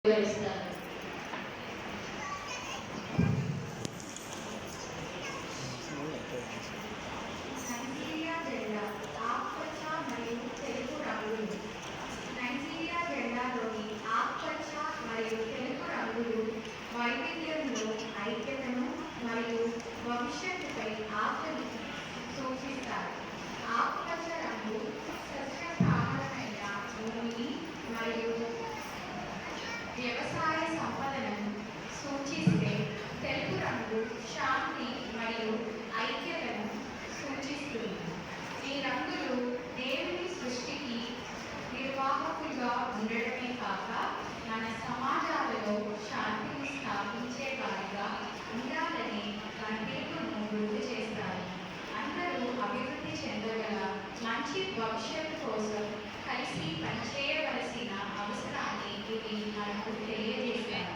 వివరిస్తారు. నైజీరియా జెండా ఆకుపచ్చ మరియు తెలుపు రంగులు. నైజీరియా జెండాలోని ఆకుపచ్చ మరియు తెలుపు రంగులు వైవిధ్యంలో ఐక్యతను మరియు భవిష్యత్తుపై ఆశను సూచిస్తాయి. ఆకుపచ్చ రంగు సస్యశ్యామలమైన భూమిని మరియు వ్యవసాయ సంపదను సూచిస్తే, తెలుపు రంగు శాంతి మరియు ఐక్యతను సూచిస్తుంది. ఈ రంగులు దేవుని సృష్టికి నిర్వాహకులుగా ఉండడమే కాక మన సమాజాలలో శాంతిని స్థాపించే వారిగా ఉండాలని మన తీర్పును గుర్తు చేస్తాయి. అందరూ అభివృద్ధి చెందగల మంచి భవిష్యత్తు కోసం కలిసి పనిచేయవలసిన అవసరాన్ని ఇవి మనకు తెలియజేస్తాయి.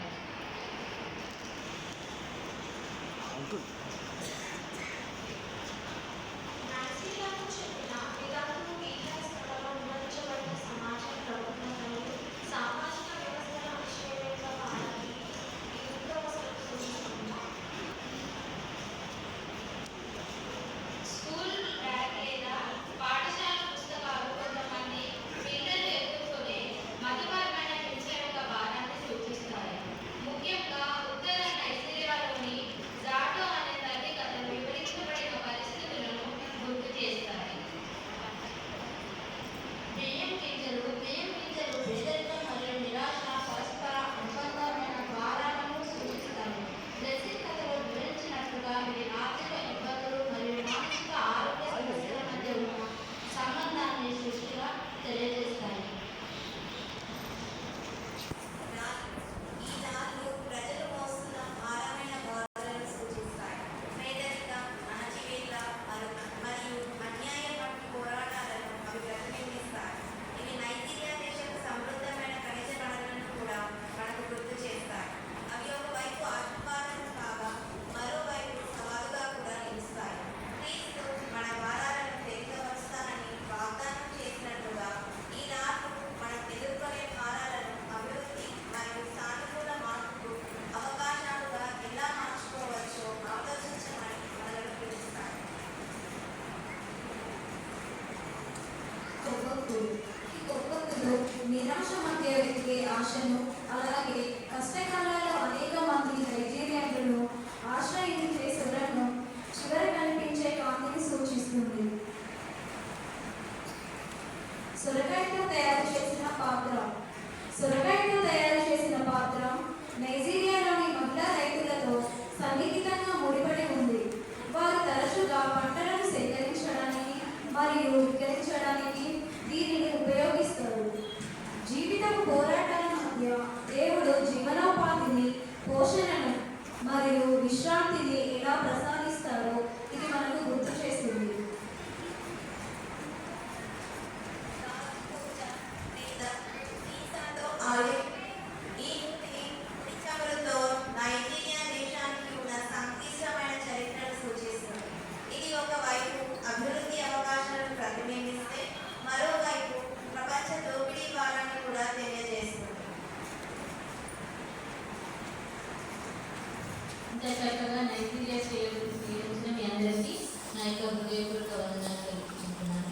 నైజీరియాకు చెందిన విధానం స్థలంలో నిర్వహించబడిన సమాజ ప్రవర్తన మరియు సామాజిక వ్యవస్థల విషయవాదాన్ని ఈ ఉత్తవసరం సూచిస్తుంది. స్కూల్ బ్యాగ్ లేదా పాఠశాల పుస్తకాలు కొంతమంది పిల్లలు ఎదుర్కొనే మతపరమైన హింస భారాన్ని సూచిస్తాయి. ముఖ్యంగా ఉత్తర నైజీరియాలోని జాటో అనే తల్లి కథలు వివరించబడిన పరిస్థితులను గుర్తు చేస్తాయి. బియ్యం గింజలు పేదరికం మరియు నిరాశ పరస్పర అనుబంధమైన భారాలను సూచిస్తాయి. బ్రెజిల్ కథలో వివరించినట్లుగా ఇవి ఆర్థిక ఇబ్బందులు మరియు మానసిక ఆరోగ్య సమస్యల మధ్య ఉన్న సంబంధాన్ని సృష్టిగా తెలియజేస్తాయి. ఈ దారులు ప్రజలు మోస్తున్న భారమైన బాధలను సూచిస్తాయి. పేదరికం, అణచివేత మరియు అన్యాయం వంటి పోరాటాలను అవి ప్రతిబింబిస్తాయి. ఇవి నైజీరియా దేశపు సమృద్ధమైన ఖనిజ వనరులను కూడా మనకు గుర్తు చేస్తాయి. అవి ఒకవైపు ఆశీర్వాదం కాగా మరోవైపు సవాలుగా కూడా నిలుస్తాయి. క్రీస్తు మన భారాలను తేలికపరుస్తానని వాగ్దానం చేసినట్లుగా ఈ దారులు మనం ఎదుర్కొనే భారాలను అభివృద్ధి మరియు సానుకూల మార్పుకు అవకాశాలుగా ఎలా మార్చుకోవచ్చో ఆలోచించమని మనలను పిలుస్తాయి. ఈ కొవ్వొత్తులు నిరాశ మధ్య వెతికే ఆశను, అలాగే కష్టకాలాల్లో అనేక మంది నైజీరియన్లను ఆశ్రయించే సొరను చివర కనిపించే కాంతిని సూచిస్తుంది. సొరకాయతో తయారు చేసిన పాత్ర నైజీరియాలోని మహిళా రైతులతో సన్నిహితంగా ముడిపడి ఉంది. వారు తరచుగా పంటలను సేకరించడానికి మరియు విక్రయించడానికి దీనిని ఉపయోగిస్తారు. జీవితపు పోరాటాల మధ్య దేవుడు జీవనోపాధిని, పోషణను మరియు విశ్రాంతిని ఎలా ప్రసాదిస్తారో ఇది మనకు గుర్తు చేస్తుంది. నైజీరియా దేశానికి ఉన్న సంక్లిష్టమైన చరిత్రను సూచిస్తుంది. ఇది ఒకవైపు అభివృద్ధి అవకాశాలను ప్రతిబింబిస్తే, మరోవైపు ప్రపంచ దోపిడీ భారాన్ని కూడా తెలియజేస్తుంది. ఇంత చక్కగా నైజీరియా చేయాల్సిన మీ అందరికీ నా యొక్క హృదయపూర్వక వందనాలు తెలుపుకుంటున్నాను.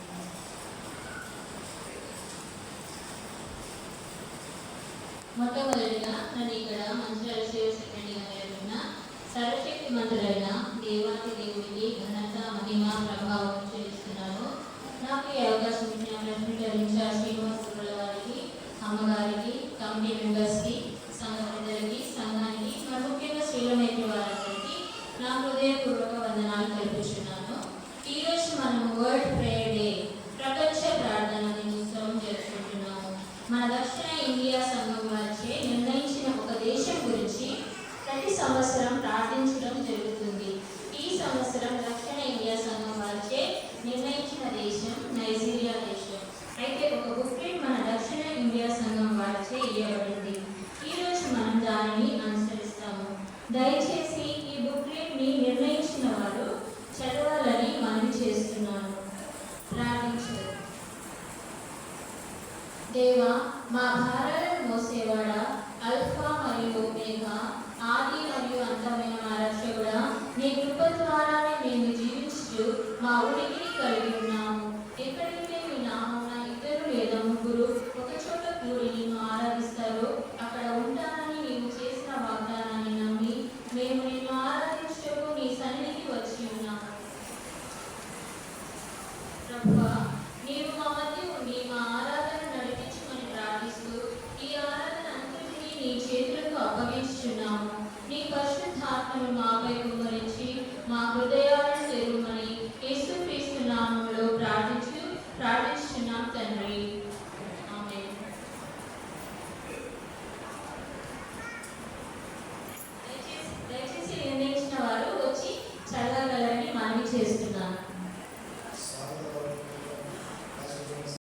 మొట్టమొదటిగా నన్ను ఇక్కడ మంచిర్యాల సేవ సెక్రటరీగా ఉన్న సర్వశక్తి మంత్రులైన దేవాతి దేవుడికి ఘనత, మహిమ, ప్రభావం చెల్లిస్తున్నాను. నాకు ఈ అవకాశం ఇచ్చిన ప్రెసిడెంట్ ఇన్ఛార్జ్ శ్రీనివాస వారికి, అమ్మగారికి, కమిటీ మెంబర్స్కి, సంఘ పెద్దలకి, సంఘానికి, మరి ముఖ్యంగా శ్రీలమేటి వారందరికీ నా హృదయపూర్వక వందనాలు తెలుపుతున్నాను. ఈరోజు మనం వరల్డ్ ప్రేయర్ డే, ప్రపంచ ప్రార్థన దినోత్సవం జరుపుకుంటున్నాము. మన దక్షిణ ఇండియా సంఘం వారిచే నిర్ణయించిన ఒక దేశం గురించి ప్రతి సంవత్సరం ప్రార్థించడం జరుగుతుంది. ఈ సంవత్సరం దక్షిణ ఇండియా సంఘం వారిచే నిర్ణయించిన దేశం నైజీరియా దేశం. అయితే ఒక బుక్లెట్ మన దక్షిణ ఇండియా సంఘం వారిచే ఇవ్వబడింది. ఈరోజు మనం దానిని అనుసరిస్తాము. దయచేసి